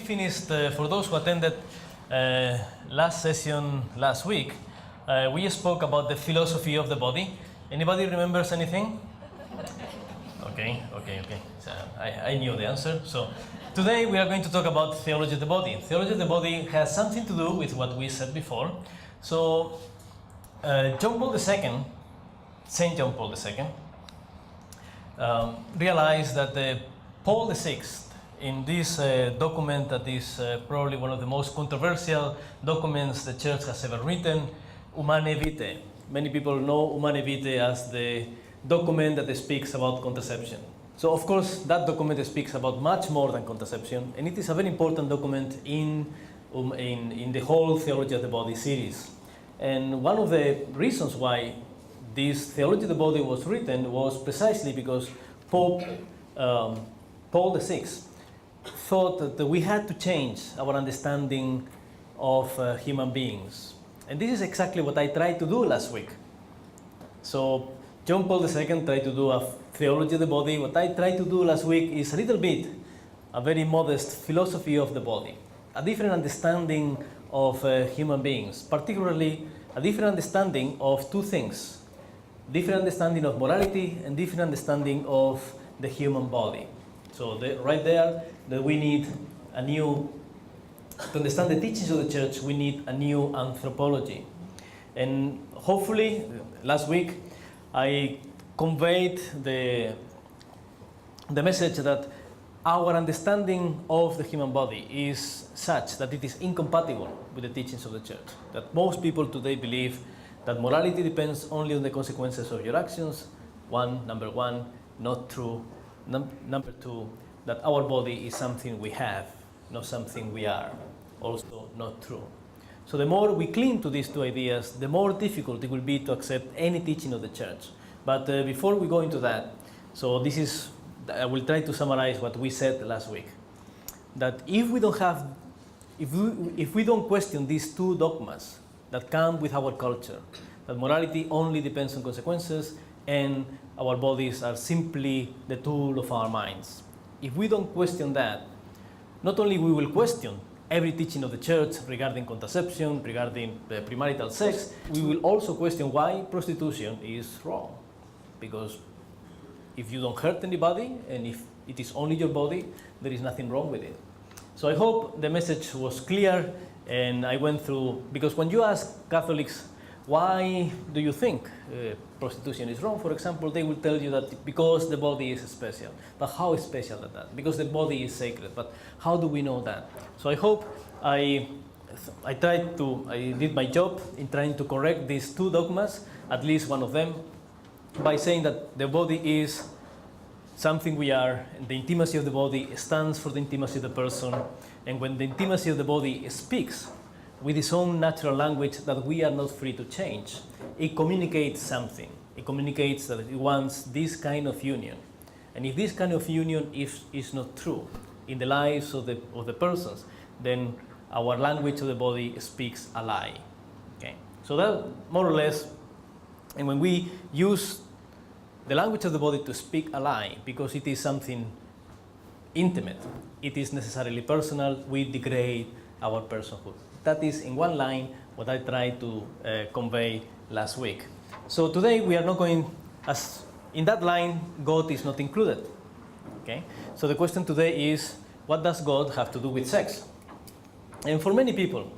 finished, for those who attended last session last week, we spoke about the philosophy of the body. Anybody remembers anything? Okay. So I knew the answer. So today we are going to talk about theology of the body. Theology of the body has something to do with what we said before. So John Paul II, Saint John Paul II, realized that Paul VI, in this document that is probably one of the most controversial documents the Church has ever written, Humanae Vitae. Many people know Humanae Vitae as the document that speaks about contraception. So of course that document speaks about much more than contraception, and it is a very important document in the whole Theology of the Body series. And one of the reasons why this Theology of the Body was written was precisely because Pope Paul VI thought that we had to change our understanding of human beings. And this is exactly what I tried to do last week. So John Paul II tried to do a theology of the body. What I tried to do last week is a little bit, a very modest philosophy of the body, a different understanding of human beings, particularly a different understanding of two things, different understanding of morality and different understanding of the human body. So right there, that we need a new, to understand the teachings of the Church, we need a new anthropology. And hopefully, last week, I conveyed the message that our understanding of the human body is such that it is incompatible with the teachings of the Church. That most people today believe that morality depends only on the consequences of your actions. Number one, not true. Number two, that our body is something we have, not something we are. Also not true. So the more we cling to these two ideas, the more difficult it will be to accept any teaching of the Church. But before we go into that, so this is, I will try to summarize what we said last week. That if we don't question these two dogmas that come with our culture, that morality only depends on consequences and our bodies are simply the tool of our minds. If we don't question that, not only we will question every teaching of the Church regarding contraception, regarding premarital sex, we will also question why prostitution is wrong. Because if you don't hurt anybody and if it is only your body, there is nothing wrong with it. So I hope the message was clear, and I went through, because when you ask Catholics, why do you think prostitution is wrong, for example, they will tell you that because the body is special. But how is special at that? Because the body is sacred. But how do we know that? So I hope I did my job in trying to correct these two dogmas, at least one of them, by saying that the body is something we are, and the intimacy of the body stands for the intimacy of the person. And when the intimacy of the body speaks with its own natural language that we are not free to change, it communicates something. It communicates that it wants this kind of union. And if this kind of union is not true in the lives of the persons, then our language of the body speaks a lie. Okay? So that more or less, and when we use the language of the body to speak a lie, because it is something intimate, it is necessarily personal, we degrade our personhood. That is, in one line, what I tried to convey last week. So today we are not going, as in that line, God is not included. Okay? So the question today is, what does God have to do with sex? And for many people,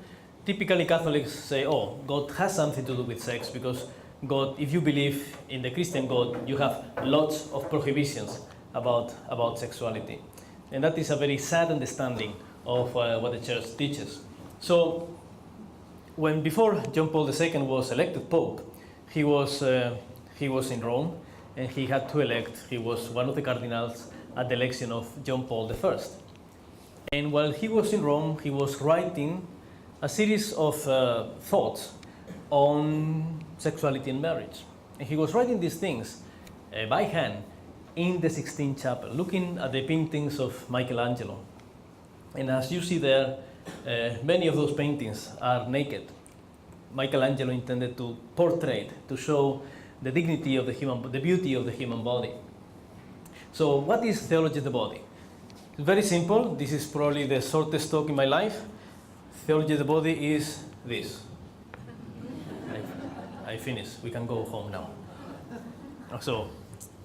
typically Catholics say, oh, God has something to do with sex because God, if you believe in the Christian God, you have lots of prohibitions about sexuality. And that is a very sad understanding of what the Church teaches. So, before John Paul II was elected Pope, he was in Rome, and he had to elect. He was one of the cardinals at the election of John Paul I. And while he was in Rome, he was writing a series of thoughts on sexuality and marriage. And he was writing these things by hand in the Sistine Chapel, looking at the paintings of Michelangelo. And as you see there, many of those paintings are naked. Michelangelo intended to portray, to show the dignity of the beauty of the human body. So what is theology of the body? Very simple. This is probably the shortest talk in my life. Theology of the body is this. I finished. We can go home now. So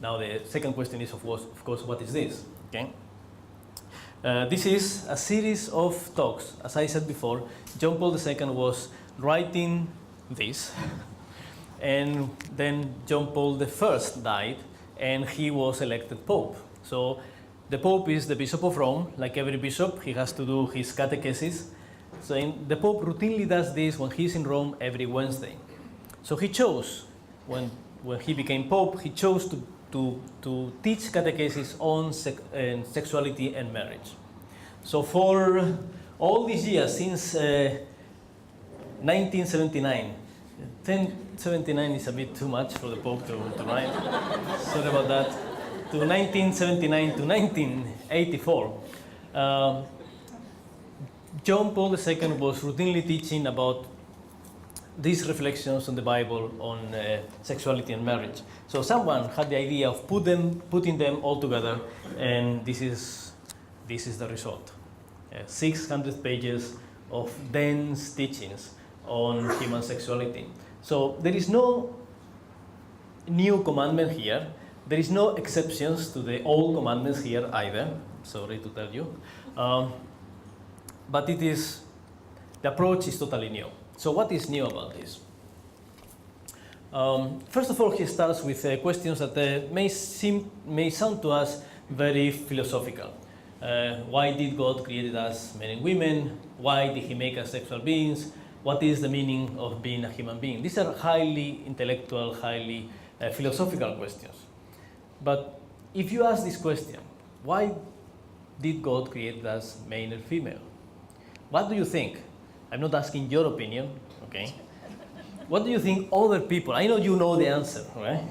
now the second question is, of course, what is this? Okay. This is a series of talks. As I said before, John Paul II was writing this, and then John Paul I died, and he was elected Pope. So the Pope is the Bishop of Rome. Like every bishop, he has to do his catechesis. So the Pope routinely does this when he's in Rome every Wednesday. So he chose, when he became Pope, he chose to teach catechesis on sexuality and marriage. So for all these years, since 1979, 1079 is a bit too much for the Pope to write, sorry about that, to 1979 to 1984, John Paul II was routinely teaching about these reflections on the Bible on sexuality and marriage. So someone had the idea of putting them all together, and this is the result. 600 pages of dense teachings on human sexuality. So there is no new commandment here. There is no exceptions to the old commandments here either. Sorry to tell you. But the approach is totally new. So what is new about this? First of all, he starts with questions that may sound to us very philosophical. Why did God create us men and women? Why did he make us sexual beings? What is the meaning of being a human being? These are highly intellectual, highly philosophical questions. But if you ask this question, why did God create us male and female? What do you think? I'm not asking your opinion, okay? What do you think other people, I know you know the answer, right?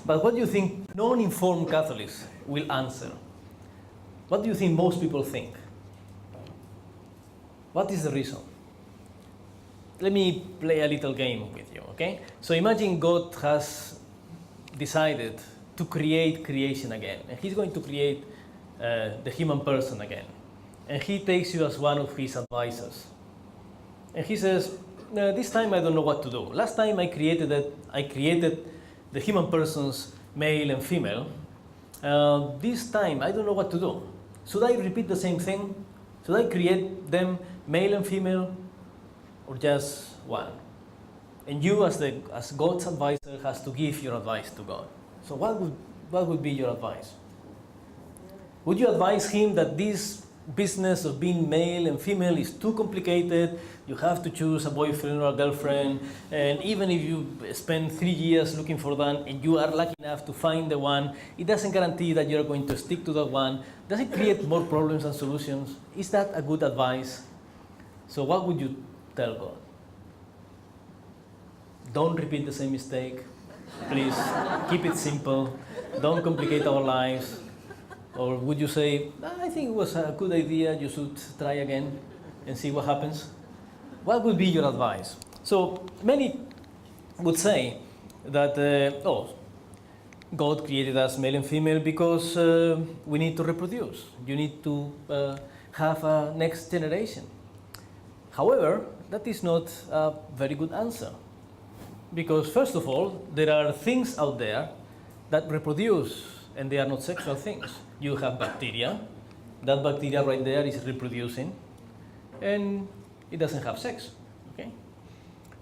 But what do you think non-informed Catholics will answer? What do you think most people think? What is the reason? Let me play a little game with you, okay? So imagine God has decided to create creation again, and he's going to create the human person again. And he takes you as one of his advisors. And he says, this time I don't know what to do. Last time I created the human persons, male and female. This time I don't know what to do. Should I repeat the same thing? Should I create them male and female, or just one? And you, as God's advisor, has to give your advice to God. So what would be your advice? Would you advise him that this business of being male and female is too complicated? You have to choose a boyfriend or a girlfriend, and even if you spend 3 years looking for one and you are lucky enough to find the one, it doesn't guarantee that you're going to stick to that one. Does it create more problems than solutions? Is that a good advice? So what would you tell God? Don't repeat the same mistake. Please keep it simple. Don't complicate our lives. Or would you say, I think it was a good idea, you should try again and see what happens? What would be your advice? So many would say that, God created us male and female because we need to reproduce. You need to have a next generation. However, that is not a very good answer. Because first of all, there are things out there that reproduce, and they are not sexual things. You have bacteria. That bacteria right there is reproducing, and it doesn't have sex. Okay?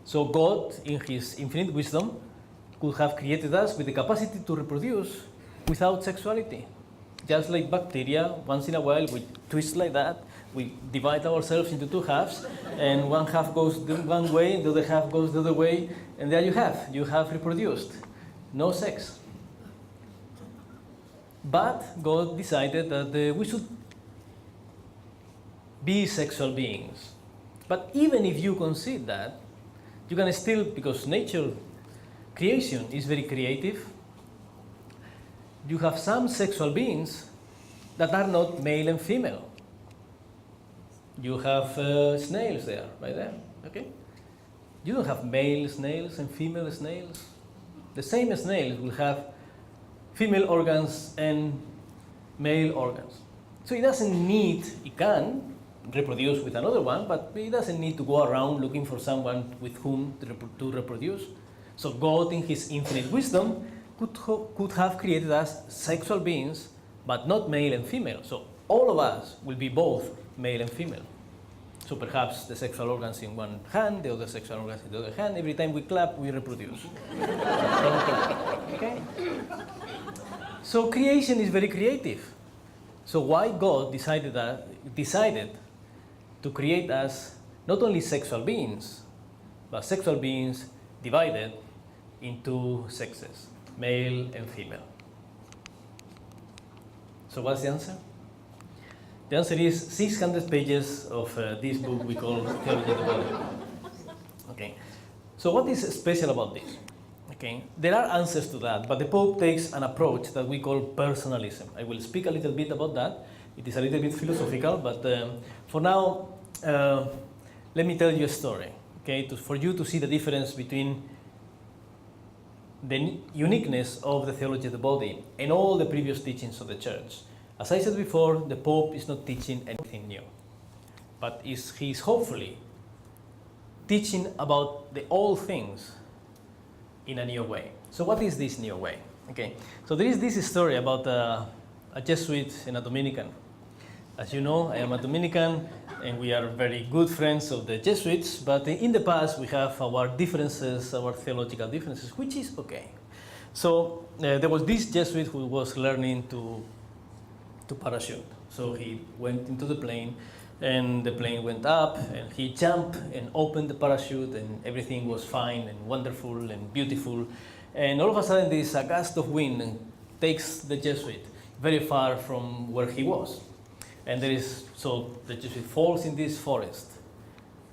So God, in his infinite wisdom, could have created us with the capacity to reproduce without sexuality. Just like bacteria, once in a while we twist like that, we divide ourselves into two halves, and one half goes one way, the other half goes the other way, and there you have reproduced. No sex. But God decided that we should be sexual beings. But even if you concede that, you can still, because nature, creation is very creative, you have some sexual beings that are not male and female. You have snails there, right there, okay? You don't have male snails and female snails. The same snails will have female organs and male organs. So it doesn't need, it can reproduce with another one, but it doesn't need to go around looking for someone with whom to reproduce. So God, in His infinite wisdom, could have created us sexual beings, but not male and female. So all of us will be both male and female. So perhaps the sexual organs in one hand, the other sexual organs in the other hand. Every time we clap, we reproduce. Okay? So creation is very creative. So why God decided to create us not only sexual beings, but sexual beings divided into sexes, male and female. So what's the answer? The answer is 600 pages of this book we call Theology of the Body. Okay. So what is special about this? Okay. There are answers to that, but the Pope takes an approach that we call personalism. I will speak a little bit about that. It is a little bit philosophical, but for now, let me tell you a story, okay, for you to see the difference between the uniqueness of the theology of the body and all the previous teachings of the Church. As I said before, the Pope is not teaching anything new, but he is hopefully teaching about the old things in a new way. So what is this new way? Okay, so there is this story about a Jesuit and a Dominican. As you know, I am a Dominican, and we are very good friends of the Jesuits, but in the past we have our differences, our theological differences, which is okay. So there was this Jesuit who was learning to parachute. So he went into the plane, and the plane went up, and he jumped and opened the parachute, and everything was fine and wonderful and beautiful. And all of a sudden, this gust of wind takes the Jesuit very far from where he was. And so the Jesuit falls in this forest.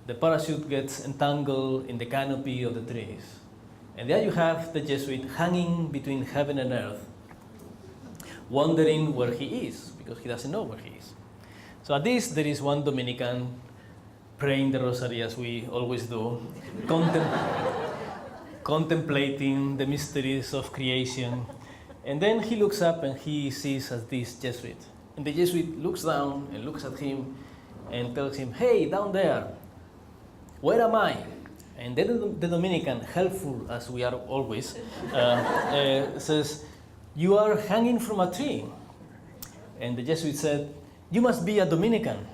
The parachute gets entangled in the canopy of the trees. And there you have the Jesuit hanging between heaven and earth, wondering where he is, because he doesn't know where he is. So at this, there is one Dominican praying the rosary, as we always do, contemplating the mysteries of creation. And then he looks up and he sees as this Jesuit. And the Jesuit looks down and looks at him and tells him, "Hey, down there, where am I?" And then the Dominican, helpful as we are always, says, "You are hanging from a tree." And the Jesuit said, "You must be a Dominican."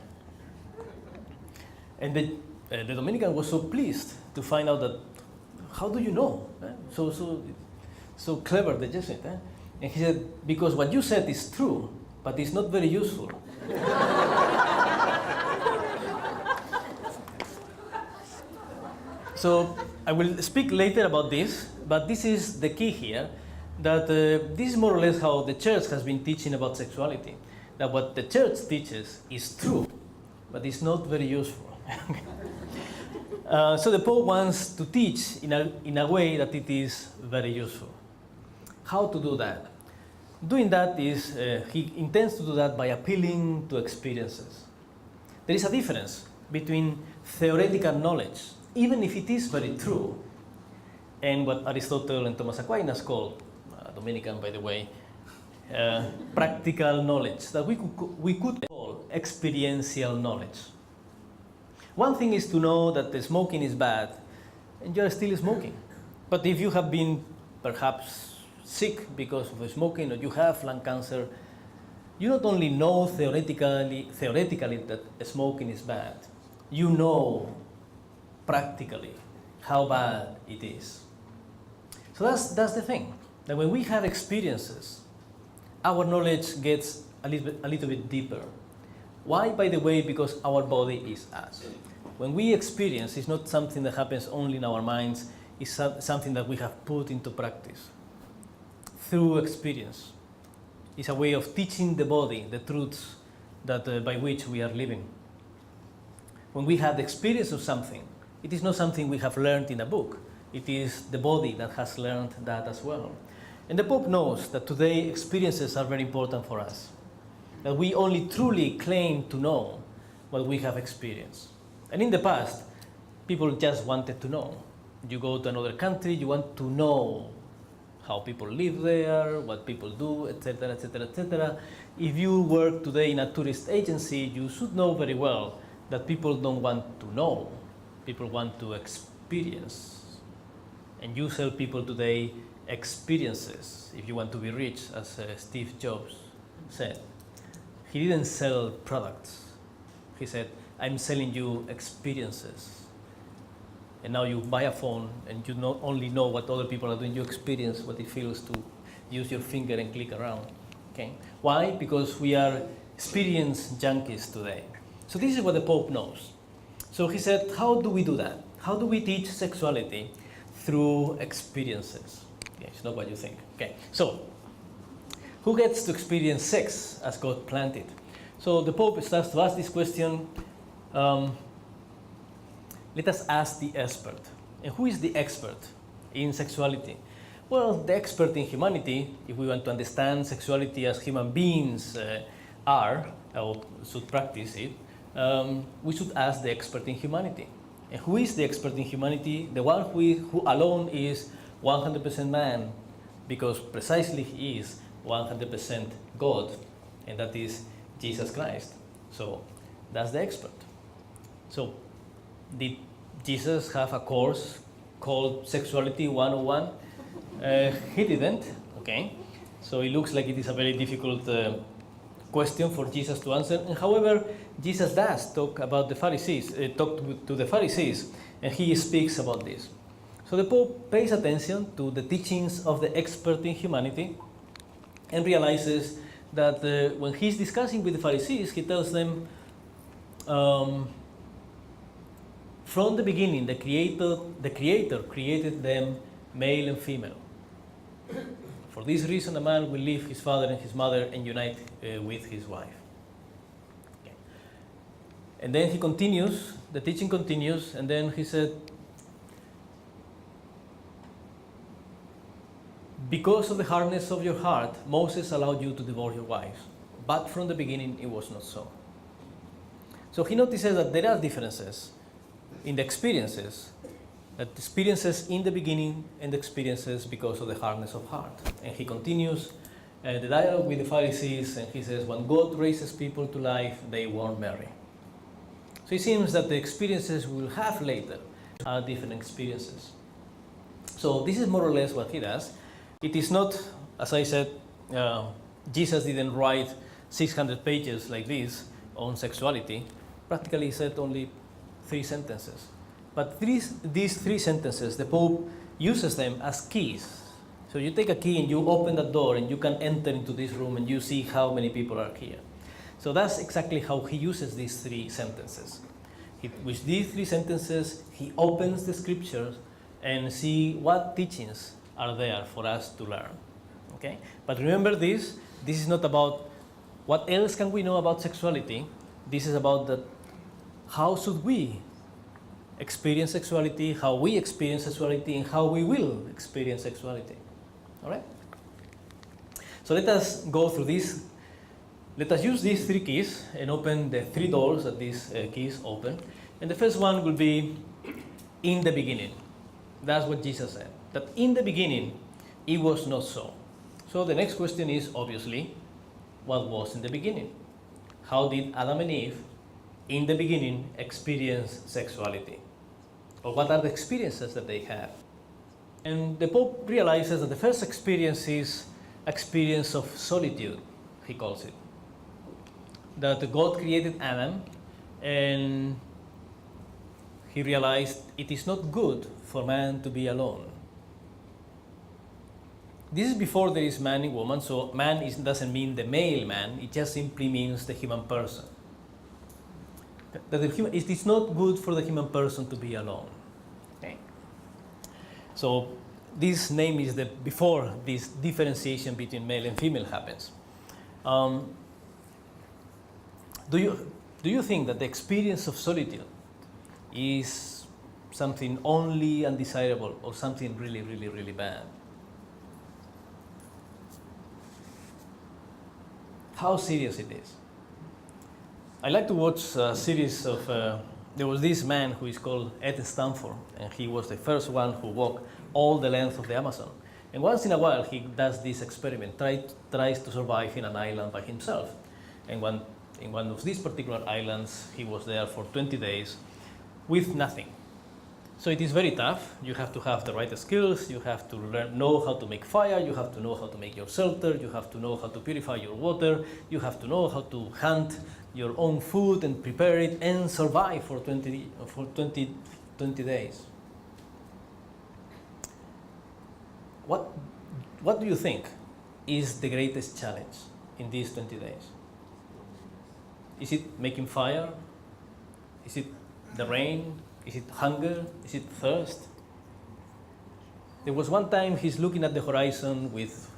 And the Dominican was so pleased to find out that, how do you know? So clever, the Jesuit. And he said, "Because what you said is true, but it's not very useful." So I will speak later about this, but this is the key here, that this is more or less how the Church has been teaching about sexuality. That what the Church teaches is true, but it's not very useful. So the Pope wants to teach in a way that it is very useful. How to do that? Doing that is, he intends to do that by appealing to experiences. There is a difference between theoretical knowledge, even if it is very true, and what Aristotle and Thomas Aquinas called, Dominican by the way, practical knowledge, that we could call experiential knowledge. One thing is to know that the smoking is bad, and you're still smoking. But if you have been perhaps sick because of smoking, or you have lung cancer, you not only know theoretically that smoking is bad, you know practically how bad it is. So that's the thing, that when we have experiences, our knowledge gets a little bit deeper. Why, by the way? Because our body is us. When we experience, it's not something that happens only in our minds, it's something that we have put into practice through experience. It's a way of teaching the body the truths that by which we are living. When we have the experience of something, it is not something we have learned in a book. It is the body that has learned that as well. And the Pope knows that today experiences are very important for us, that we only truly claim to know what we have experienced. And in the past, people just wanted to know. You go to another country, you want to know how people live there, what people do, etc., etc., etc. If you work today in a tourist agency, you should know very well that people don't want to know, people want to experience. And you sell people today experiences if you want to be rich, as Steve Jobs said. He didn't sell products. He said, I'm selling you experiences. And now you buy a phone and you not only know what other people are doing, you experience what it feels to use your finger and click around. Okay? Why? Because we are experience junkies today. So this is what the Pope knows. So he said, how do we do that? How do we teach sexuality? Through experiences. Okay, it's not what you think. Okay, so who gets to experience sex as God planned it? So the Pope starts to ask this question. Let us ask the expert. And who is the expert in sexuality? Well, the expert in humanity, if we want to understand sexuality as human beings are, or should practice it, we should ask the expert in humanity. And who is the expert in humanity? The one who alone is 100% man, because precisely he is 100% God, and that is Jesus Christ. So that's the expert. So did Jesus have a course called Sexuality 101? He didn't, okay? So it looks like it is a very difficult question for Jesus to answer. And however, Jesus does talk about the Pharisees, talk to the Pharisees, and he speaks about this. So the Pope pays attention to the teachings of the expert in humanity and realizes that when he's discussing with the Pharisees, he tells them, from the beginning, the Creator created them male and female. For this reason, a man will leave his father and his mother and unite with his wife. Okay. And then he continues, the teaching continues, and then he said, because of the hardness of your heart, Moses allowed you to divorce your wives, but from the beginning it was not so. So he notices that there are differences in the experiences, that experiences in the beginning and experiences because of the hardness of heart. And he continues the dialogue with the Pharisees, and he says, when God raises people to life, they won't marry. So it seems that the experiences we will have later are different experiences. So this is more or less what he does. It is not, as I said, Jesus didn't write 600 pages like this on sexuality. Practically he said only 3 sentences. But these 3 sentences, the Pope uses them as keys. So you take a key and you open that door and you can enter into this room and you see how many people are here. So that's exactly how he uses these 3 sentences. With these 3 sentences, he opens the scriptures and see what teachings are there for us to learn. Okay? But remember this is not about what else can we know about sexuality. This is about how should we experience sexuality, how we experience sexuality, and how we will experience sexuality. All right? So let us go through this. Let us use these 3 keys and open the 3 doors that these keys open. And the first one will be in the beginning. That's what Jesus said, that in the beginning it was not so. So the next question is obviously, what was in the beginning? How did Adam and Eve in the beginning experience sexuality? Or what are the experiences that they have? And the Pope realizes that the first experience is experience of solitude, he calls it. That God created Adam and he realized it is not good for man to be alone. This is before there is man and woman, so man doesn't mean the male man, it just simply means the human person. It is not good for the human person to be alone. Okay? So this name is before this differentiation between male and female happens. Do you think that the experience of solitude is something only undesirable or something really, really, really bad? How serious it is? I like to watch a series of, there was this man who is called Ed Stanford, and he was the first one who walked all the length of the Amazon. And once in a while, he does this experiment, tries to survive in an island by himself. And in one of these particular islands, he was there for 20 days with nothing. So it is very tough. You have to have the right skills. You have to know how to make fire. You have to know how to make your shelter. You have to know how to purify your water. You have to know how to hunt your own food and prepare it and survive for 20 days. What do you think is the greatest challenge in these 20 days? Is it making fire? Is it the rain? Is it hunger? Is it thirst? There was one time he's looking at the horizon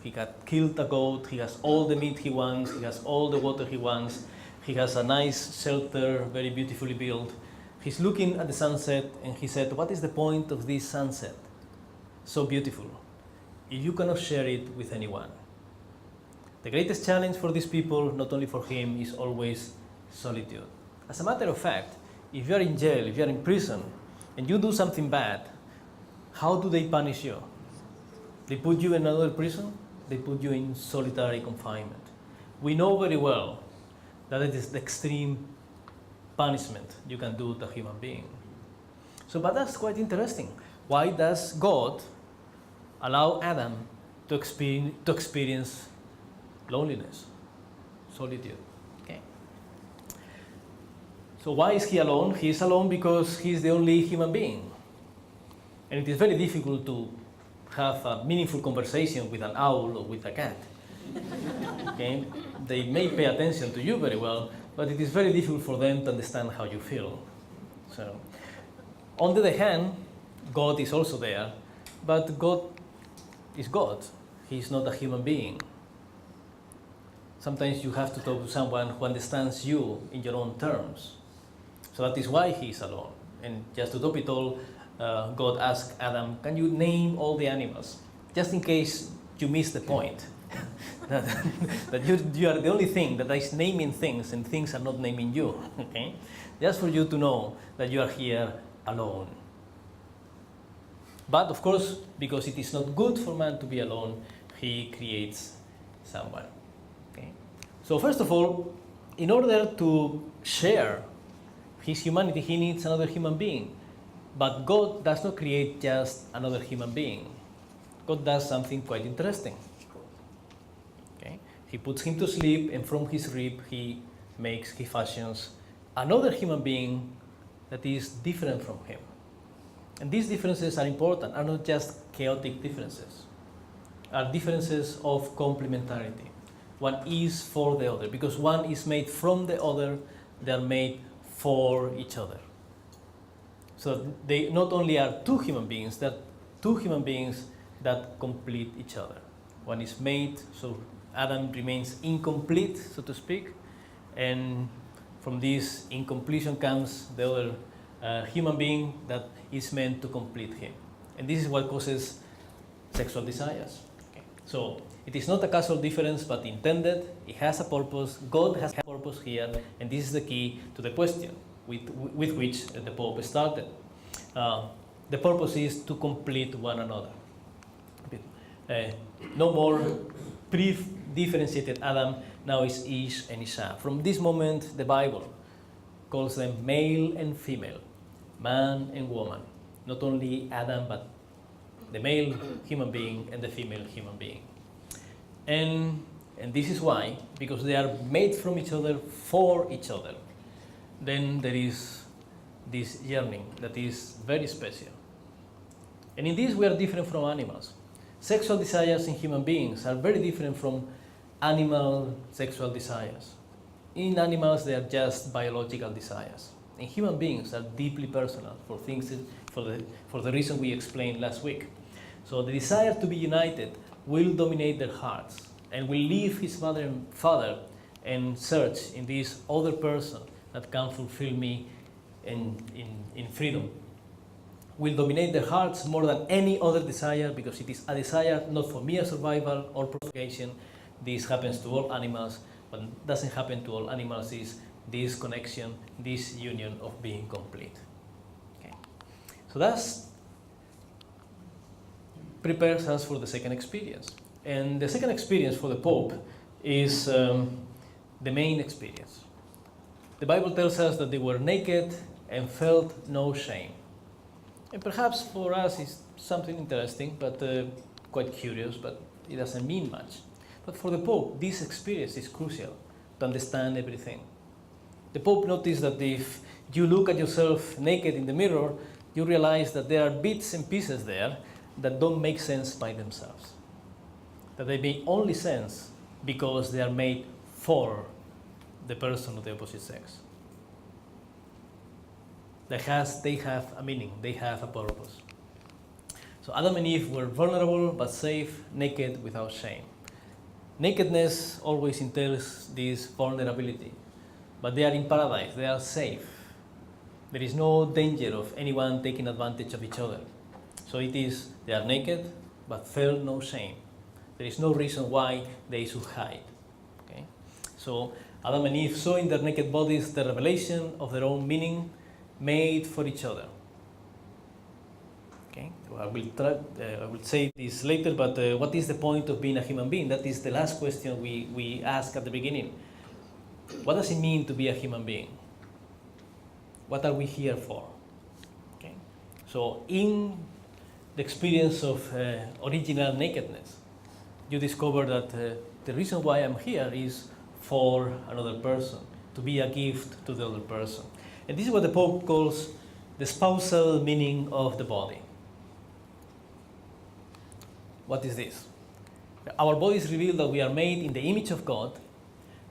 he got killed a goat, he has all the meat he wants, he has all the water he wants, he has a nice shelter, very beautifully built. He's looking at the sunset and he said, what is the point of this sunset? So beautiful, if you cannot share it with anyone. The greatest challenge for these people, not only for him, is always solitude. As a matter of fact, if you are in jail, if you are in prison, and you do something bad, how do they punish you? They put you in another prison, they put you in solitary confinement. We know very well that it is the extreme punishment you can do to a human being. So, but that's quite interesting. Why does God allow Adam to experience loneliness, solitude? Okay. So why is he alone? He is alone because he is the only human being. And it is very difficult to have a meaningful conversation with an owl or with a cat. Okay? They may pay attention to you very well, but it is very difficult for them to understand how you feel. So, on the other hand, God is also there, but God is God. He is not a human being. Sometimes you have to talk to someone who understands you in your own terms. So that is why he is alone. And just to top it all, God asked Adam, can you name all the animals? Just in case you miss the point. that you are the only thing that is naming things and things are not naming you. Okay? Just for you to know that you are here alone. But of course, because it is not good for man to be alone, he creates someone. Okay? So first of all, in order to share his humanity, he needs another human being. But God does not create just another human being. God does something quite interesting. Okay? He puts him to sleep, and from his rib he fashions another human being that is different from him. And these differences are important, are not just chaotic differences, are differences of complementarity. One is for the other, because one is made from the other, they are made for each other. So they not only are two human beings, they're two human beings that complete each other. One is made, so Adam remains incomplete, so to speak, and from this incompletion comes the other human being that is meant to complete him. And this is what causes sexual desires. Okay. So it is not a casual difference, but intended. It has a purpose. God has a purpose here, and this is the key to the question with which the Pope started. The purpose is to complete one another. No more pre-differentiated Adam, now is Ish and Isha. From this moment, the Bible calls them male and female, man and woman. Not only Adam, but the male human being and the female human being. And this is why, because they are made from each other for each other, then there is this yearning that is very special. And in this we are different from animals. Sexual desires in human beings are very different from animal sexual desires. In animals they are just biological desires. In human beings are deeply personal for the reason we explained last week. So the desire to be united will dominate their hearts and will leave his mother and father and search in this other person that can fulfill me in freedom. Will dominate their hearts more than any other desire, because it is a desire not for mere survival or propagation. This happens to all animals, but doesn't happen to all animals is this connection, this union of being complete. Okay. So that's prepares us for the second experience. And the second experience for the Pope is the main experience. The Bible tells us that they were naked and felt no shame. And perhaps for us it's something interesting, but quite curious, but it doesn't mean much. But for the Pope, this experience is crucial to understand everything. The Pope noticed that if you look at yourself naked in the mirror, you realize that there are bits and pieces there that don't make sense by themselves. That they make only sense because they are made for the person of the opposite sex. They have a meaning, they have a purpose. So Adam and Eve were vulnerable but safe, naked without shame. Nakedness always entails this vulnerability, but they are in paradise, they are safe. There is no danger of anyone taking advantage of each other. So they are naked but felt no shame. There is no reason why they should hide. Okay? So Adam and Eve saw in their naked bodies the revelation of their own meaning, made for each other. Okay? I will say this later, but what is the point of being a human being? That is the last question we ask at the beginning. What does it mean to be a human being? What are we here for? Okay? So in the experience of original nakedness, you discover that the reason why I'm here is for another person, to be a gift to the other person. And this is what the Pope calls the spousal meaning of the body. What is this? Our bodies reveal that we are made in the image of God,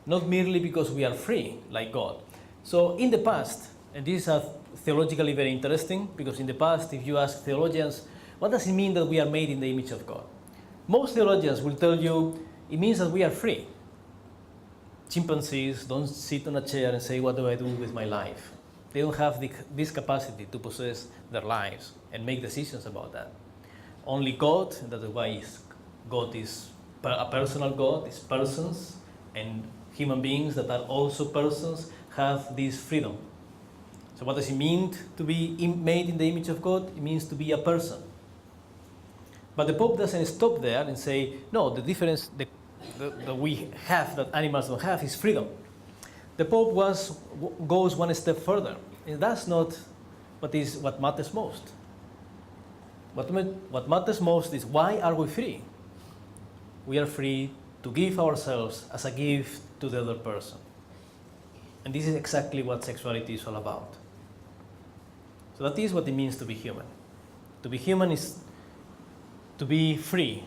not merely because we are free, like God. So in the past, and this is theologically very interesting, because in the past, if you ask theologians, what does it mean that we are made in the image of God? Most theologians will tell you it means that we are free. Chimpanzees don't sit on a chair and say, what do I do with my life? They don't have this capacity to possess their lives and make decisions about that. Only God, and that's why God is a personal God, is persons, and human beings that are also persons have this freedom. So what does it mean to be made in the image of God? It means to be a person. But the Pope doesn't stop there and say, no, the difference that we have that animals don't have is freedom. The Pope goes one step further, and that's not what matters most. What matters most is, why are we free? We are free to give ourselves as a gift to the other person. And this is exactly what sexuality is all about. So that is what it means to be human. To be human is to be free,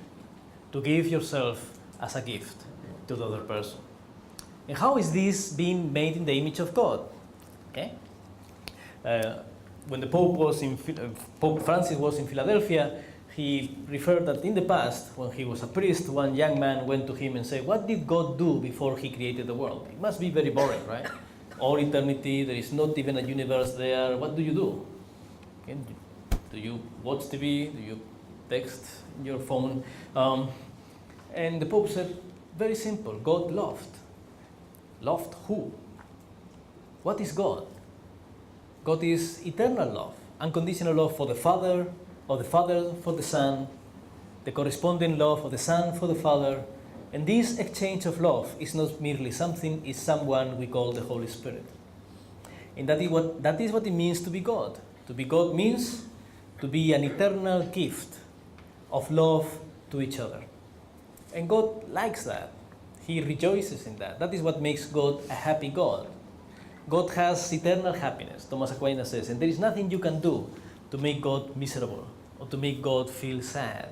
to give yourself as a gift to the other person. And how is this being made in the image of God? Okay? When the Pope Francis was in Philadelphia, he referred that in the past, when he was a priest, one young man went to him and said, what did God do before he created the world? It must be very boring, right? All eternity, there is not even a universe there. What do you do? Okay? Do you watch TV? Do you text in your phone? And the Pope said, very simple, God loved. Loved who? What is God? God is eternal love, unconditional love for the Father, or the Father for the Son, the corresponding love of the Son for the Father. And this exchange of love is not merely something, it's someone we call the Holy Spirit. And that is what it means to be God. To be God means to be an eternal gift of love to each other. And God likes that. He rejoices in that. That is what makes God a happy God. God has eternal happiness, Thomas Aquinas says, and there is nothing you can do to make God miserable or to make God feel sad.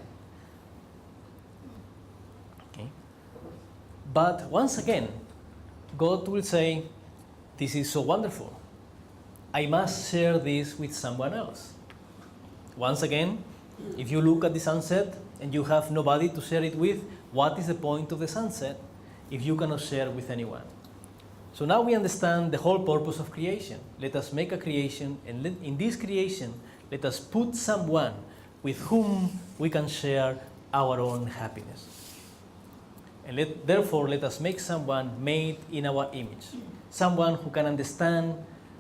Okay? But once again, God will say, this is so wonderful. I must share this with someone else. Once again, if you look at the sunset and you have nobody to share it with, what is the point of the sunset if you cannot share with anyone? So now we understand the whole purpose of creation. Let us make a creation, and in this creation, let us put someone with whom we can share our own happiness. And therefore, let us make someone made in our image. Someone who can understand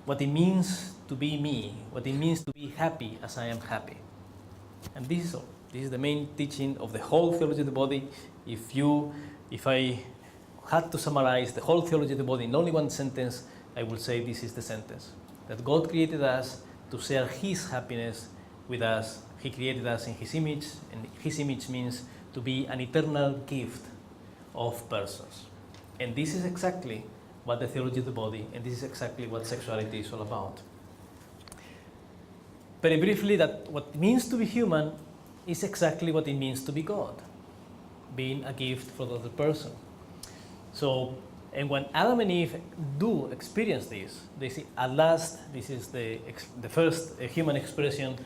what it means to be me, what it means to be happy as I am happy. And this is all. This is the main teaching of the whole theology of the body. If I had to summarize the whole theology of the body in only one sentence, I will say this is the sentence: that God created us to share His happiness with us. He created us in His image, and His image means to be an eternal gift of persons. And this is exactly what the theology of the body, and this is exactly what sexuality is all about. Very briefly, that what it means to be human is exactly what it means to be God, being a gift for the other person. So, and when Adam and Eve do experience this, they say, at last, this is the first human expression,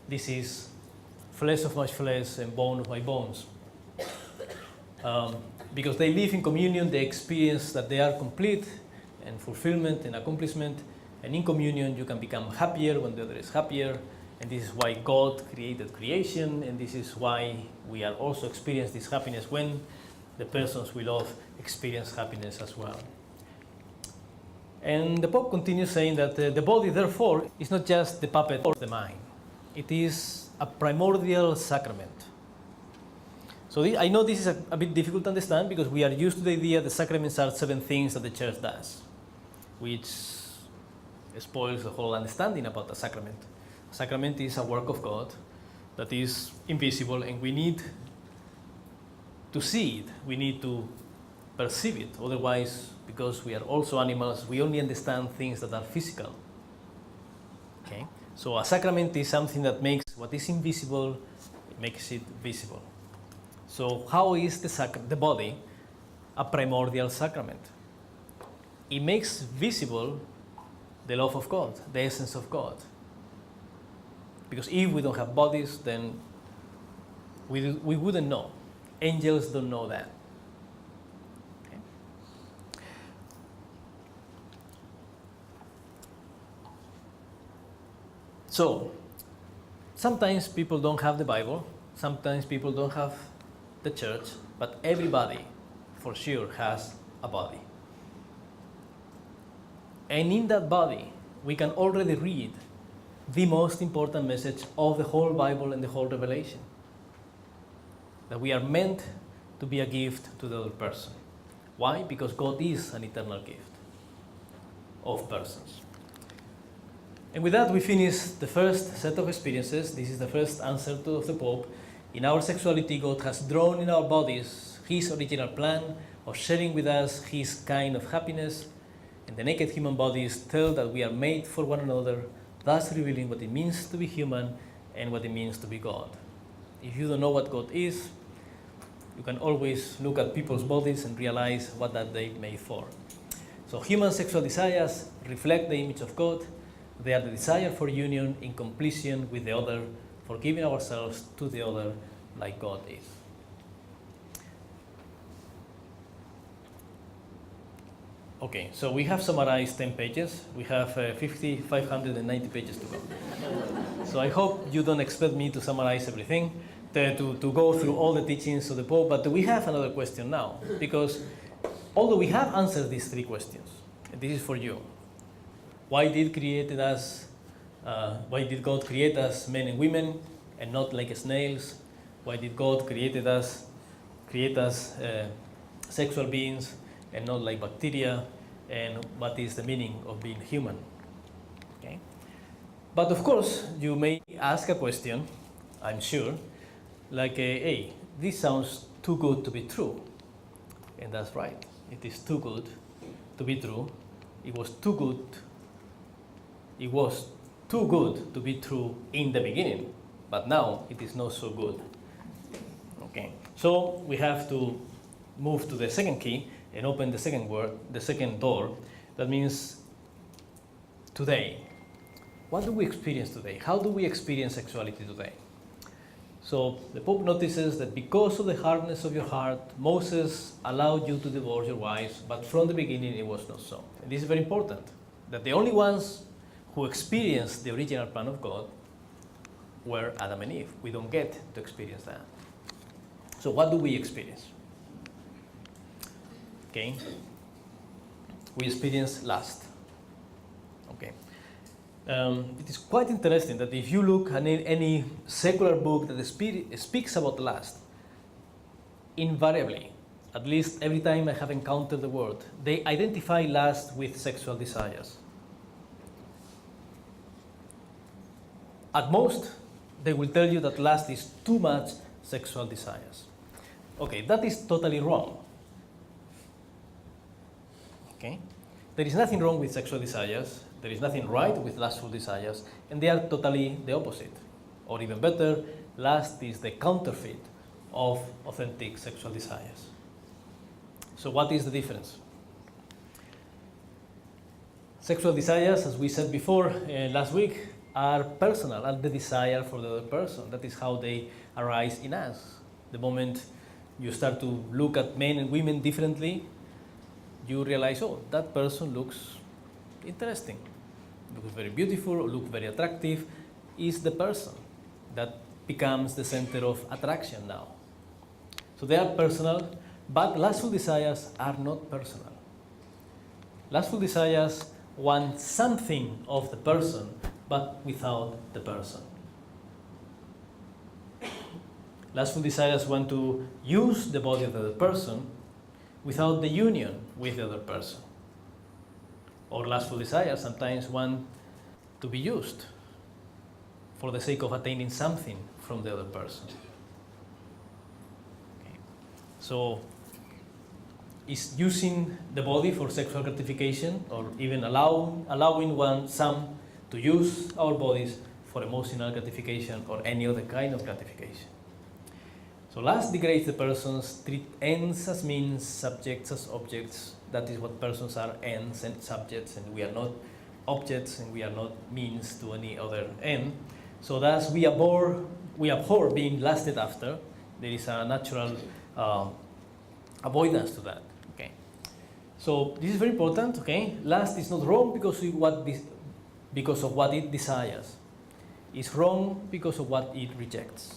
this is flesh of my flesh and bone of my bones. Because they live in communion, they experience that they are complete and fulfillment and accomplishment. And in communion, you can become happier when the other is happier. And this is why God created creation. And this is why we are also experience this happiness when the persons we love experience happiness as well. And the Pope continues saying that the body, therefore, is not just the puppet of the mind. It is a primordial sacrament. So I know this is a bit difficult to understand because we are used to the idea that sacraments are 7 things that the Church does, which spoils the whole understanding about the sacrament. A sacrament is a work of God that is invisible, and we need to see it, we need to perceive it. Otherwise, because we are also animals, we only understand things that are physical. Okay? So a sacrament is something that makes what is invisible, it makes it visible. So how is the body a primordial sacrament? It makes visible the love of God, the essence of God. Because if we don't have bodies, then we wouldn't know. Angels don't know that. Okay. So, sometimes people don't have the Bible, sometimes people don't have the church, but everybody for sure has a body. And in that body, we can already read the most important message of the whole Bible and the whole Revelation. That we are meant to be a gift to the other person. Why? Because God is an eternal gift of persons. And with that, we finish the first set of experiences. This is the first answer of the Pope. In our sexuality, God has drawn in our bodies His original plan of sharing with us His kind of happiness. And the naked human bodies tell that we are made for one another, thus revealing what it means to be human and what it means to be God. If you don't know what God is, you can always look at people's bodies and realize what that they made for. So human sexual desires reflect the image of God. They are the desire for union in completion with the other, for giving ourselves to the other like God is. Okay, so we have summarized 10 pages. We have 590 pages to go. So I hope you don't expect me to summarize everything, to go through all the teachings of the Pope, but we have another question now, because although we have answered these 3 questions, and this is for you. Why did God create us men and women and not like snails? Why did God create us sexual beings and not like bacteria? And what is the meaning of being human? Okay. But of course, you may ask a question, I'm sure, like, hey, this sounds too good to be true. And that's right. It is too good to be true. It was too good to be true in the beginning, but now it is not so good. Okay, so we have to move to the second key and open the second door. That means today. What do we experience today? How do we experience sexuality today? So the Pope notices that because of the hardness of your heart, Moses allowed you to divorce your wives, but from the beginning it was not so. And this is very important, that the only ones who experienced the original plan of God were Adam and Eve. We don't get to experience that. So what do we experience? Okay, we experience lust. Okay, It is quite interesting that if you look at any secular book that speaks about lust, invariably, at least every time I have encountered the word, they identify lust with sexual desires. At most, they will tell you that lust is too much sexual desires. Okay, that is totally wrong. Okay? There is nothing wrong with sexual desires, there is nothing right with lustful desires, and they are totally the opposite. Or even better, lust is the counterfeit of authentic sexual desires. So what is the difference? Sexual desires, as we said before last week, are personal, are the desire for the other person. That is how they arise in us. The moment you start to look at men and women differently, you realize, oh, that person looks interesting, looks very beautiful, or looks very attractive, is the person that becomes the center of attraction now. So they are personal, but lustful desires are not personal. Lustful desires want something of the person, but without the person. Lustful desires want to use the body of the other person without the union with the other person. Or lustful desires sometimes want to be used for the sake of attaining something from the other person. Okay. So, is using the body for sexual gratification, or even allowing some to use our bodies for emotional gratification or any other kind of gratification. So lust degrades the persons, treat ends as means, subjects as objects. That is what persons are, ends and subjects, and we are not objects, and we are not means to any other end. So thus we abhor being lusted after. There is a natural avoidance to that. Okay. So this is very important. Okay, lust is not wrong because of what it desires. It's wrong because of what it rejects.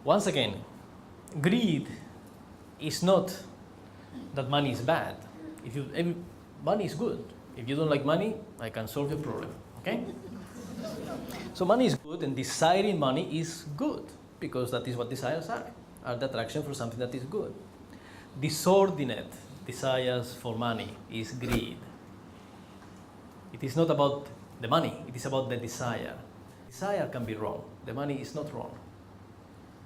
Once again, greed is not that money is bad. Money is good. If you don't like money, I can solve your problem. Okay? So money is good, and desiring money is good, because that is what desires are the attraction for something that is good. Disordinate desires for money is greed. It is not about the money, it is about the desire. Desire can be wrong, the money is not wrong.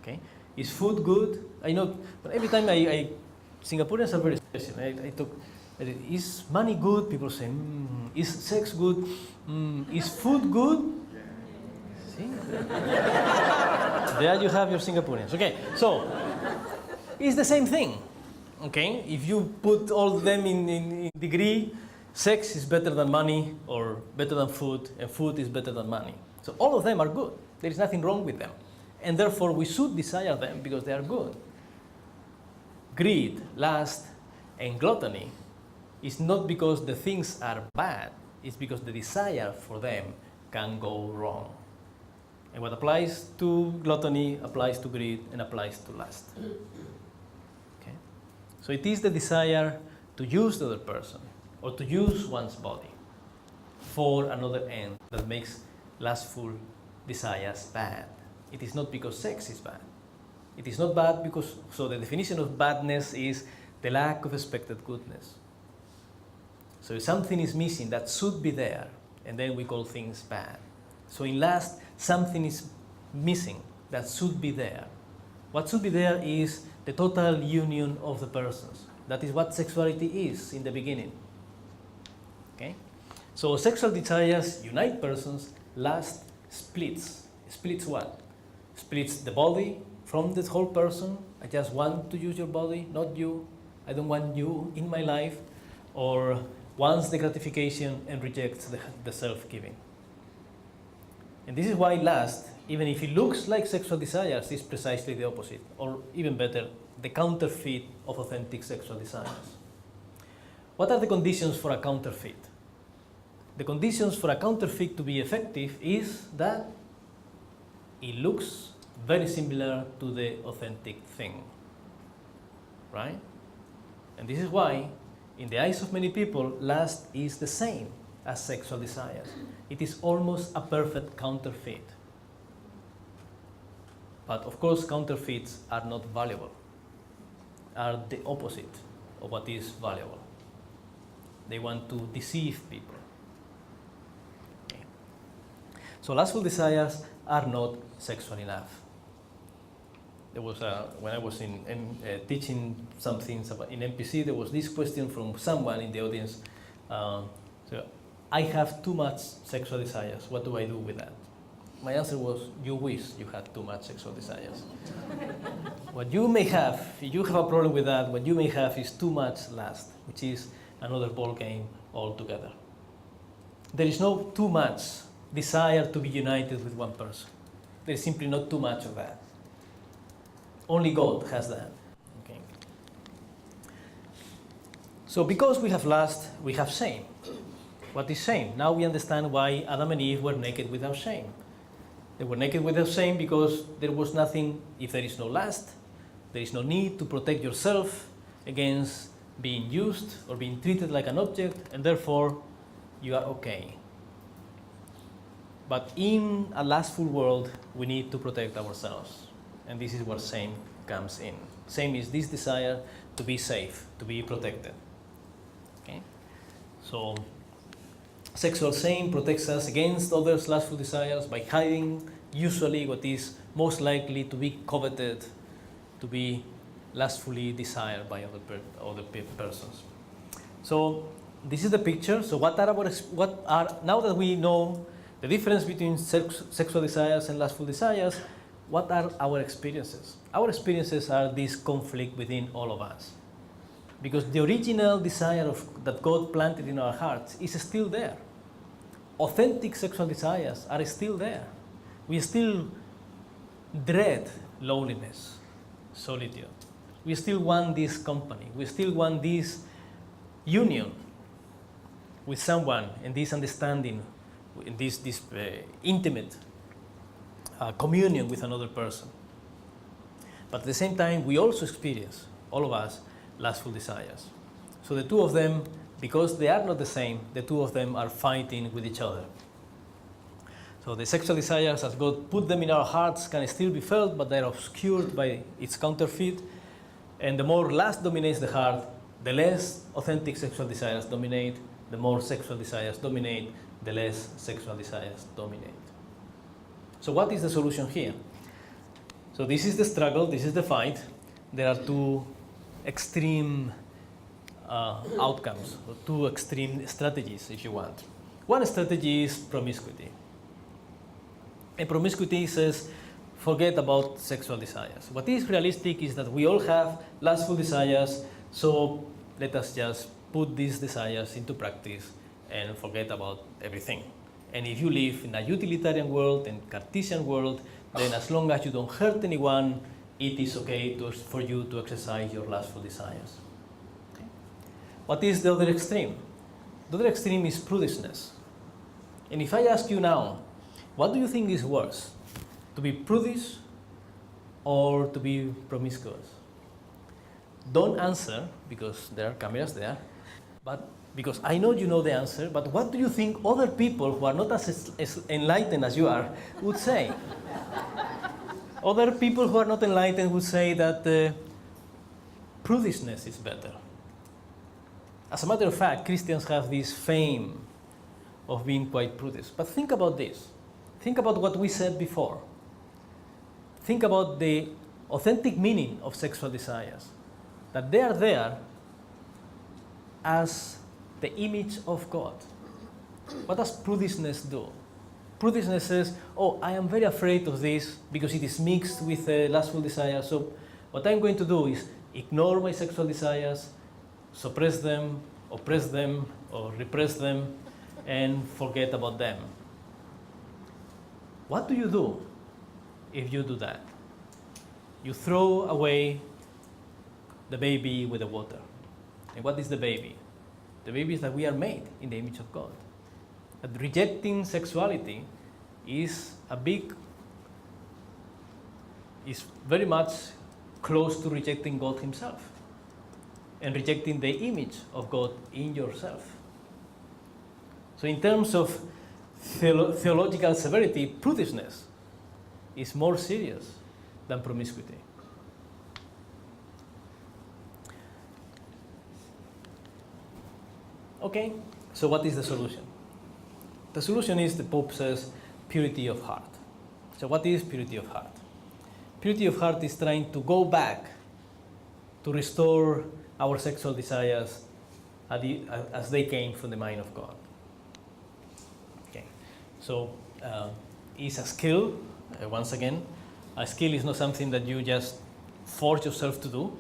Okay? Is food good? I know, but every time Singaporeans are very special. I talk, is money good? People say, is sex good? Is food good? See? There you have your Singaporeans. Okay, so it's the same thing. Okay, if you put all of them in degree, sex is better than money, or better than food, and food is better than money. So all of them are good. There is nothing wrong with them. And therefore we should desire them because they are good. Greed, lust, and gluttony is not because the things are bad, it's because the desire for them can go wrong. And what applies to gluttony applies to greed and applies to lust. Okay? So it is the desire to use the other person, or to use one's body for another end, that makes lustful desires bad. It is not because sex is bad. It is not bad because, so the definition of badness is the lack of expected goodness. So if something is missing that should be there, and then we call things bad. So in lust, something is missing that should be there. What should be there is the total union of the persons. That is what sexuality is in the beginning. Okay? So sexual desires unite persons, lust splits. Splits what? Splits the body from the whole person. I just want to use your body, not you. I don't want you in my life. Or wants the gratification and rejects the self-giving. And this is why lust, even if it looks like sexual desires, is precisely the opposite, or even better, the counterfeit of authentic sexual desires. What are the conditions for a counterfeit? The conditions for a counterfeit to be effective is that it looks very similar to the authentic thing, right? And this is why, in the eyes of many people, lust is the same as sexual desires. It is almost a perfect counterfeit. But of course, counterfeits are not valuable, are the opposite of what is valuable. They want to deceive people. Okay. So lustful desires are not sexual enough. There was when I was teaching some things about, in MPC, there was this question from someone in the audience. So, I have too much sexual desires. What do I do with that? My answer was, you wish you had too much sexual desires. What you may have, if you have a problem with that, what you may have is too much lust, which is another ball game altogether. There is no too much desire to be united with one person. There is simply not too much of that. Only God has that. Okay. So because we have lust, we have shame. What is shame? Now we understand why Adam and Eve were naked without shame. They were naked without shame because there was nothing, if there is no lust, there is no need to protect yourself against being used or being treated like an object, and therefore you are okay. But in a lustful world, we need to protect ourselves. And this is where shame comes in. Shame is this desire to be safe, to be protected. Okay? So, sexual shame protects us against others' lustful desires by hiding usually what is most likely to be coveted, to be lustfully desired by other persons. So, this is the picture. So, now that we know the difference between sexual desires and lustful desires, what are our experiences? Our experiences are this conflict within all of us. Because the original desire that God planted in our hearts is still there. Authentic sexual desires are still there. We still dread loneliness, solitude. We still want this company. We still want this union with someone and this understanding, in this intimate communion with another person. But at the same time, we also experience, all of us, lustful desires. So the two of them, because they are not the same, the two of them are fighting with each other. So the sexual desires, as God put them in our hearts, can still be felt, but they are obscured by its counterfeit. And the more lust dominates the heart, the less authentic sexual desires dominate. The more sexual desires dominate, the less sexual desires dominate. So what is the solution here? So this is the struggle, this is the fight. There are two extreme outcomes, or two extreme strategies, if you want. One strategy is promiscuity. And promiscuity says, forget about sexual desires. What is realistic is that we all have lustful desires, so let us just put these desires into practice and forget about everything. And if you live in a utilitarian world and Cartesian world, then as long as you don't hurt anyone, it is okay for you to exercise your lustful desires. Okay. What is the other extreme? The other extreme is prudishness. And if I ask you now, what do you think is worse? To be prudish or to be promiscuous? Don't answer, because there are cameras there, but because I know you know the answer, but what do you think other people who are not as enlightened as you are would say? Other people who are not enlightened would say that prudishness is better. As a matter of fact, Christians have this fame of being quite prudish. But think about this. Think about what we said before. Think about the authentic meaning of sexual desires. That they are there as the image of God. What does prudishness do? Prudishness says, oh, I am very afraid of this because it is mixed with lustful desire. So what I'm going to do is ignore my sexual desires, suppress them, oppress them, or repress them, and forget about them. What do you do if you do that? You throw away the baby with the water. And what is the baby? The baby is that we are made in the image of God. That rejecting sexuality is very much close to rejecting God himself and rejecting the image of God in yourself. So in terms of theological severity, prudishness is more serious than promiscuity. Okay, so what is the solution? The solution is, the Pope says, purity of heart. So what is purity of heart? Purity of heart is trying to go back to restore our sexual desires as they came from the mind of God. Okay, so it's a skill. Once again, a skill is not something that you just force yourself to do.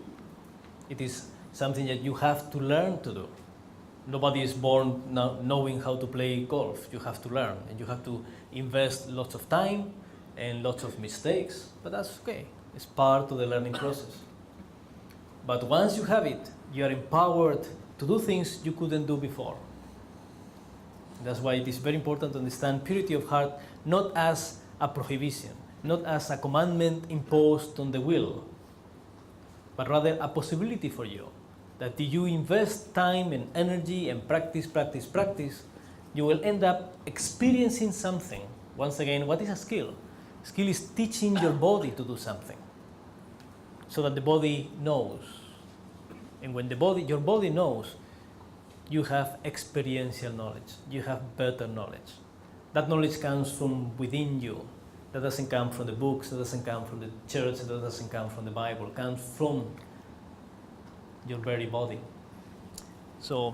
It is something that you have to learn to do. Nobody is born knowing how to play golf. You have to learn, and you have to invest lots of time and lots of mistakes, but that's okay. It's part of the learning process. But once you have it, you are empowered to do things you couldn't do before. That's why it is very important to understand purity of heart not as a prohibition, not as a commandment imposed on the will, but rather a possibility for you. That if you invest time and energy and practice, you will end up experiencing something. Once again, what is a skill? Skill is teaching your body to do something so that the body knows. And when your body knows, you have experiential knowledge. You have better knowledge. That knowledge comes from within you. That doesn't come from the books, that doesn't come from the church, that doesn't come from the Bible. It comes from your very body. So,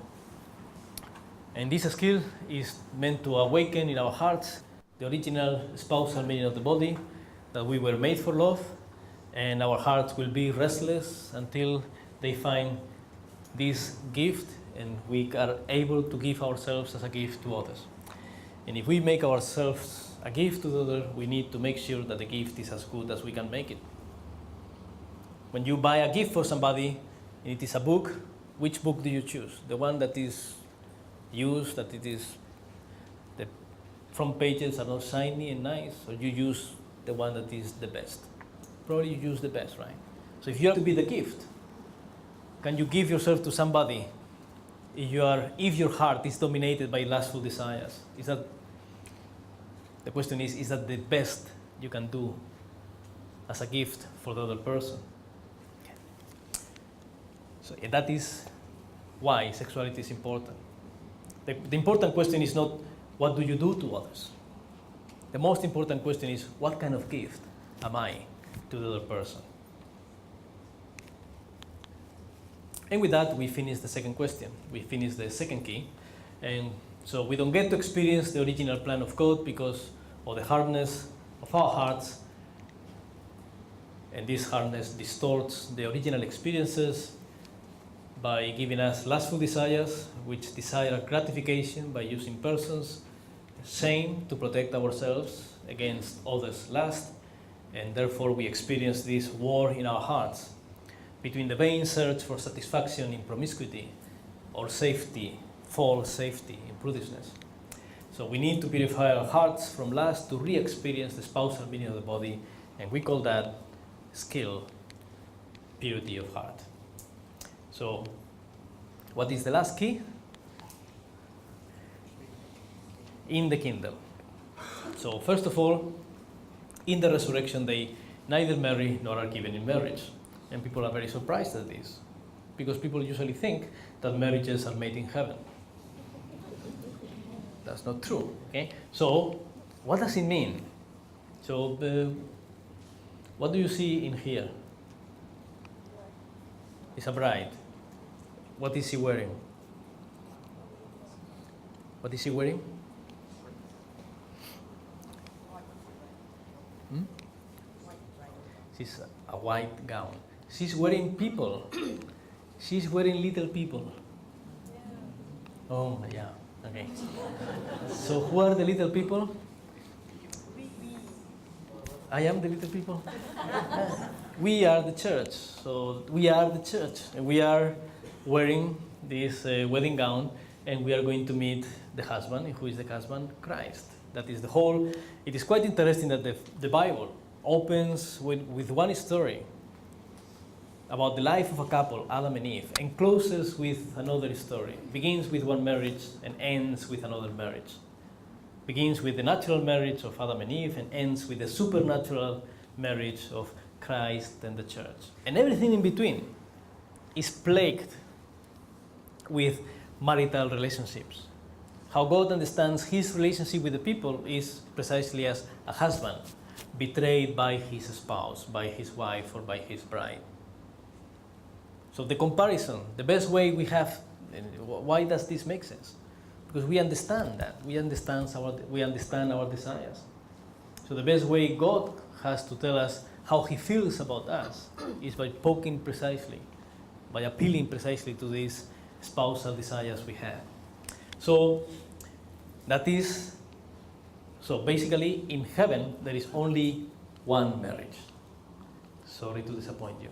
and this skill is meant to awaken in our hearts the original spousal meaning of the body, that we were made for love, and our hearts will be restless until they find this gift, and we are able to give ourselves as a gift to others. And if we make ourselves a gift to the other, we need to make sure that the gift is as good as we can make it. When you buy a gift for somebody, and it is a book, which book do you choose? The one that is used, that it is, the front pages are not shiny and nice, or you use the one that is the best? Probably you use the best, right? So if you have to be the gift, can you give yourself to somebody if your heart is dominated by lustful desires? The question is that the best you can do as a gift for the other person? So that is why sexuality is important. The important question is not what do you do to others. The most important question is what kind of gift am I to the other person? And with that, we finish the second question. We finish the second key. And so we don't get to experience the original plan of God because of the hardness of our hearts. And this hardness distorts the original experiences by giving us lustful desires, which desire gratification by using persons, shame to protect ourselves against others' lust, and therefore we experience this war in our hearts between the vain search for satisfaction in promiscuity or safety, false safety in prudishness. So we need to purify our hearts from lust to re-experience the spousal meaning of the body, and we call that skill, purity of heart. So, what is the last key? In the kingdom. So, first of all, in the resurrection day, neither marry nor are given in marriage. And people are very surprised at this, because people usually think that marriages are made in heaven. That's not true, okay? So, what does it mean? So, what do you see in here? It's a bride. What is she wearing? What is she wearing? She's a white gown. She's wearing people. She's wearing little people. Oh, yeah. Okay. So who are the little people? I am the little people. We are the church. So we are the church. And we are wearing this wedding gown, and we are going to meet the husband. And who is the husband? Christ. That is the whole. It is quite interesting that the Bible opens with one story. about the life of a couple, Adam and Eve, and closes with another story. Begins with one marriage and ends with another marriage. Begins with the natural marriage of Adam and Eve and ends with the supernatural marriage of Christ and the church. And everything in between is plagued with marital relationships. How God understands his relationship with the people is precisely as a husband betrayed by his spouse, by his wife, or by his bride. So the comparison, the best way we have, why does this make sense? Because we understand that. We understand our desires. So the best way God has to tell us how he feels about us is by poking precisely, by appealing precisely to these spousal desires we have. So basically in heaven there is only one marriage. Sorry to disappoint you.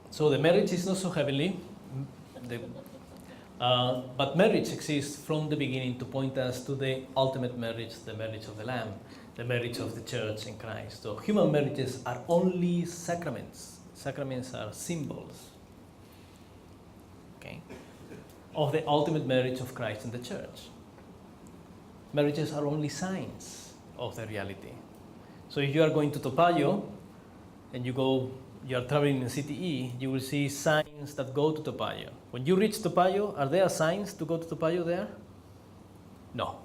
So the marriage is not so heavenly, but marriage exists from the beginning to point us to the ultimate marriage, the marriage of the Lamb, the marriage of the church in Christ. So human marriages are only sacraments. Sacraments are symbols, okay, of the ultimate marriage of Christ and the church. Marriages are only signs of the reality. So if you are going to Topayo and you are traveling in City E, you will see signs that go to Topayo. When you reach Topayo, are there signs to go to Topayo there? No.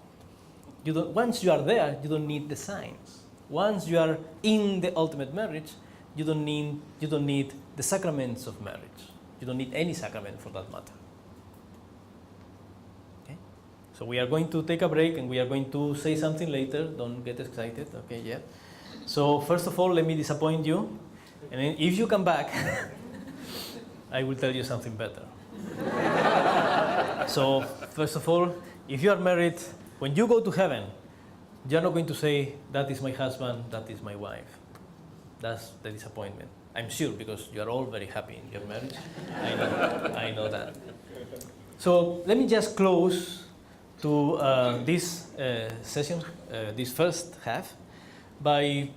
Once you are there, you don't need the signs. Once you are in the ultimate marriage, you don't need the sacraments of marriage. You don't need any sacrament for that matter. Okay? So we are going to take a break and we are going to say something later. Don't get excited, okay, yeah. So first of all, let me disappoint you. And then if you come back, I will tell you something better. So first of all, if you are married, when you go to heaven, you are not going to say, that is my husband, that is my wife. That's the disappointment. I'm sure, because you are all very happy in your marriage. I know that. So let me just close to this session, this first half, by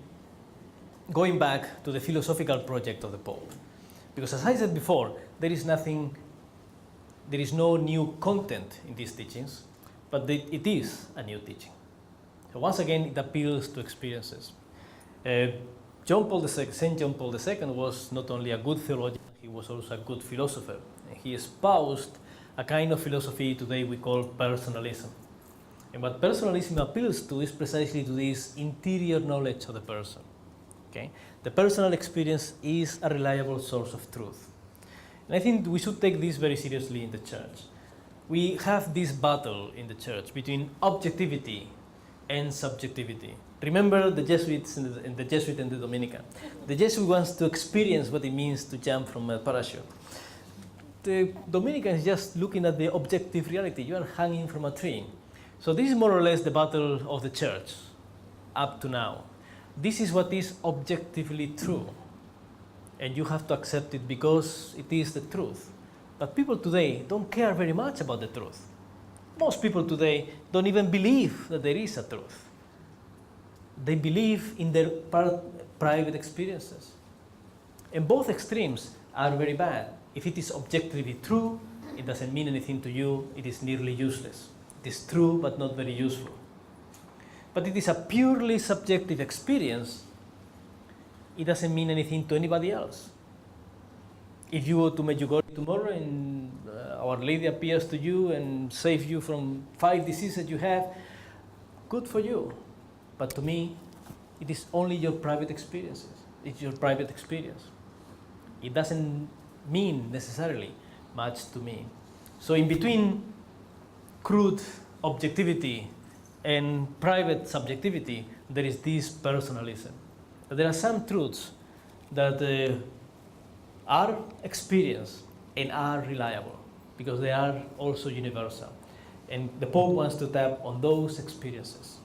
going back to the philosophical project of the Pope. Because as I said before, there is no new content in these teachings, but it is a new teaching. So once again, it appeals to experiences. Saint John Paul II was not only a good theologian, he was also a good philosopher. And he espoused a kind of philosophy today we call personalism. And what personalism appeals to is precisely to this interior knowledge of the person. Okay? The personal experience is a reliable source of truth. And I think we should take this very seriously in the church. We have this battle in the church between objectivity and subjectivity. Remember the Jesuits and the Jesuit and the Dominican. The Jesuit wants to experience what it means to jump from a parachute. The Dominican is just looking at the objective reality. You are hanging from a tree. So this is more or less the battle of the church up to now. This is what is objectively true. And you have to accept it because it is the truth. But people today don't care very much about the truth. Most people today don't even believe that there is a truth. They believe in their private experiences. And both extremes are very bad. If it is objectively true, it doesn't mean anything to you, it is nearly useless. It is true, but not very useful. But it is a purely subjective experience, it doesn't mean anything to anybody else. If you go to Medjugorje tomorrow and Our Lady appears to you and saves you from 5 diseases you have, good for you. But to me, it is only your private experiences. It's your private experience. It doesn't mean necessarily much to me. So in between crude objectivity and private subjectivity, there is this personalism. There are some truths that are experienced and are reliable because they are also universal. And the Pope wants to tap on those experiences.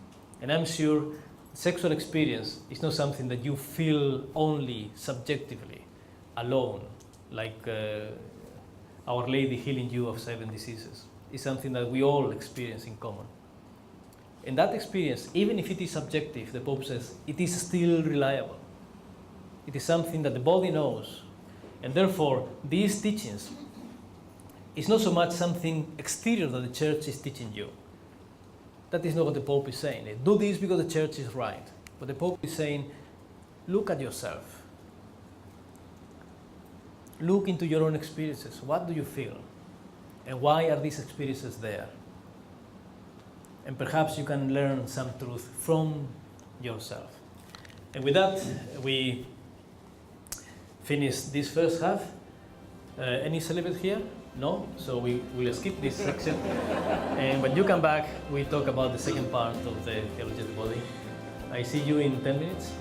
And I'm sure sexual experience is not something that you feel only subjectively, alone, like Our Lady healing you of 7 diseases. It's something that we all experience in common. And that experience, even if it is subjective, the Pope says, it is still reliable. It is something that the body knows. And therefore, these teachings is not so much something exterior that the Church is teaching you. That is not what the Pope is saying. Do this because the Church is right. But the Pope is saying, look at yourself. Look into your own experiences. What do you feel? And why are these experiences there? And perhaps you can learn some truth from yourself. And with that, we finish this first half. Any celibate here? No? So we will skip this section. And when you come back, we talk about the second part of the Theology of the Body. I see you in 10 minutes.